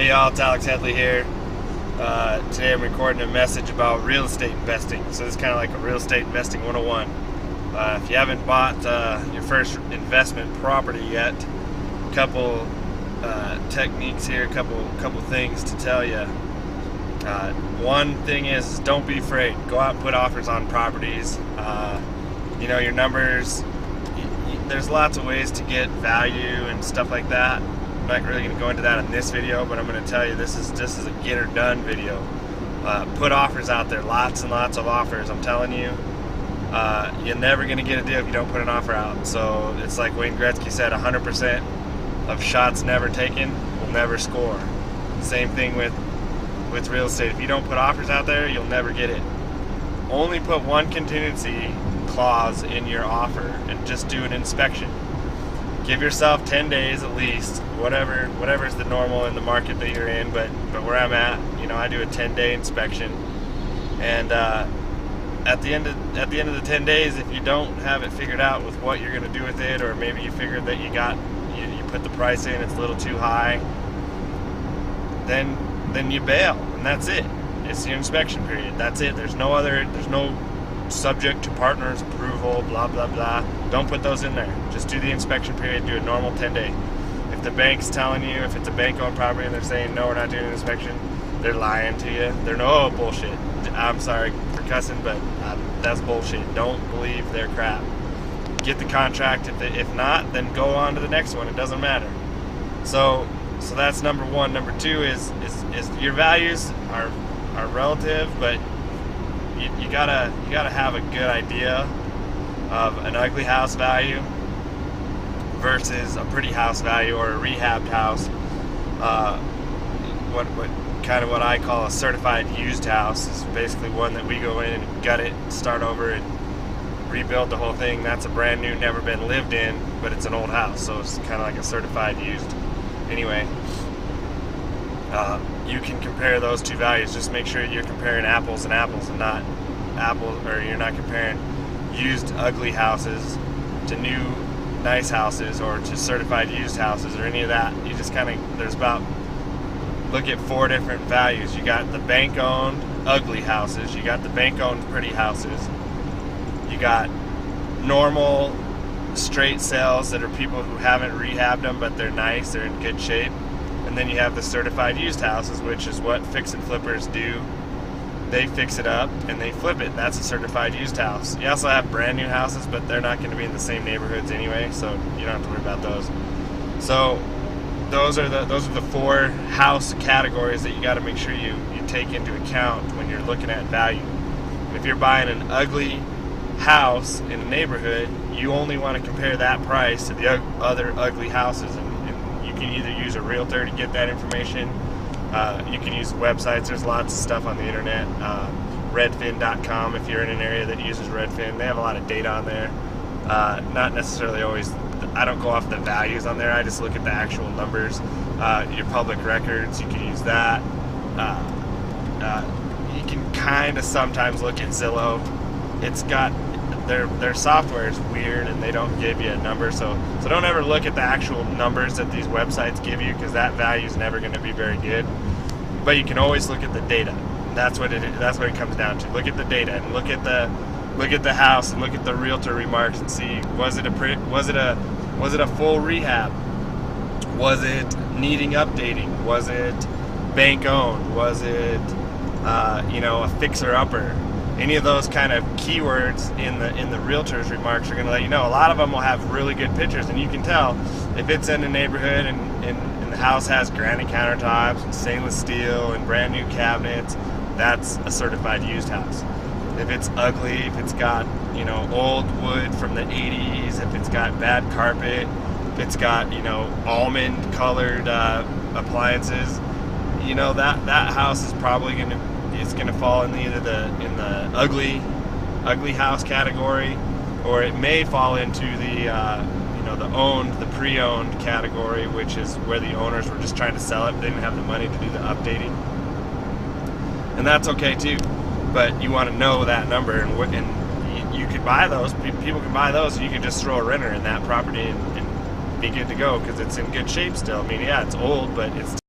Hey y'all, it's Alex Headley here. Today I'm recording a message about real estate investing. So this is kind of like a real estate investing 101. If you haven't bought your first investment property yet, a couple techniques here, a couple things to tell you. One thing is don't be afraid. Go out and put offers on properties. Your numbers, there's lots of ways to get value and stuff like that. I'm not really going to go into that in this video, but I'm going to tell you this is a get or done video. Put offers out there, lots and lots of offers. I'm telling you, you're never going to get a deal if you don't put an offer out. So it's like Wayne Gretzky said, 100% of shots never taken will never score. Same thing with real estate. If you don't put offers out there, you'll never get it. Only put one contingency clause in your offer and just do an inspection. Give yourself 10 days at least, whatever is the normal in the market that you're in, but where I'm at, I do a 10-day inspection, and at the end of the 10 days, if you don't have it figured out with what you're going to do with it, or maybe you figured that you put the price in, it's a little too high, then you bail, and that's it. It's your inspection period. That's it. There's no subject to partner's approval, blah blah blah. Don't put those in there. Just do the inspection period. Do a normal 10-day. If the bank's telling you, if it's a bank-owned property and they're saying no, we're not doing an inspection, they're lying to you. They're no bullshit. I'm sorry for cussing, but that's bullshit. Don't believe their crap. Get the contract. If not, then go on to the next one. It doesn't matter. So that's number one. Number two is your values are relative, but you gotta have a good idea of an ugly house value versus a pretty house value or a rehabbed house. What I call a certified used house is basically one that we go in and gut it, start over, and rebuild the whole thing. That's a brand new, never been lived in, but it's an old house, so it's kind of like a certified used. Anyway, you can compare those two values. Just make sure you're comparing apples and apples, and not apples, or you're not comparing used ugly houses to new nice houses, or to certified used houses, or any of that. You just look at four different values. You got the bank-owned ugly houses, you got the bank-owned pretty houses, you got normal straight sales that are people who haven't rehabbed them but they're nice, they're in good shape, and then you have the certified used houses, which is what fix and flippers do. They fix it up and they flip it. That's a certified used house. You also have brand new houses, but they're not going to be in the same neighborhoods anyway, so you don't have to worry about those. So those are the four house categories that you got to make sure you take into account when you're looking at value. And if you're buying an ugly house in a neighborhood, you only want to compare that price to the other ugly houses, and you can either use a realtor to get that information. You can use websites. There's lots of stuff on the internet. Redfin.com, if you're in an area that uses Redfin, they have a lot of data on there. Not necessarily always, I don't go off the values on there, I just look at the actual numbers. Your public records, you can use that. You can kind of sometimes look at Zillow. It's got, their software is weird and they don't give you a number, so don't ever look at the actual numbers that these websites give you, because that value is never going to be very good. But you can always look at the data. That's what it comes down to. Look at the data and look at the house and look at the realtor remarks and see, was it a full rehab? Was it needing updating? Was it bank owned? Was it a fixer upper? Any of those kind of keywords in the realtor's remarks are going to let you know. A lot of them will have really good pictures, and you can tell if it's in a neighborhood and the house has granite countertops and stainless steel and brand new cabinets. That's a certified used house. If it's ugly, if it's got old wood from the 80s, if it's got bad carpet, if it's got almond colored appliances, that house is probably going to fall in either the ugly house category, or it may fall into the pre-owned category, which is where the owners were just trying to sell it. They didn't have the money to do the updating, and that's okay too. But you want to know that number, and you could buy those. People can buy those, and you can just throw a renter in that property and be good to go, because it's in good shape still. I mean, yeah, it's old, but it's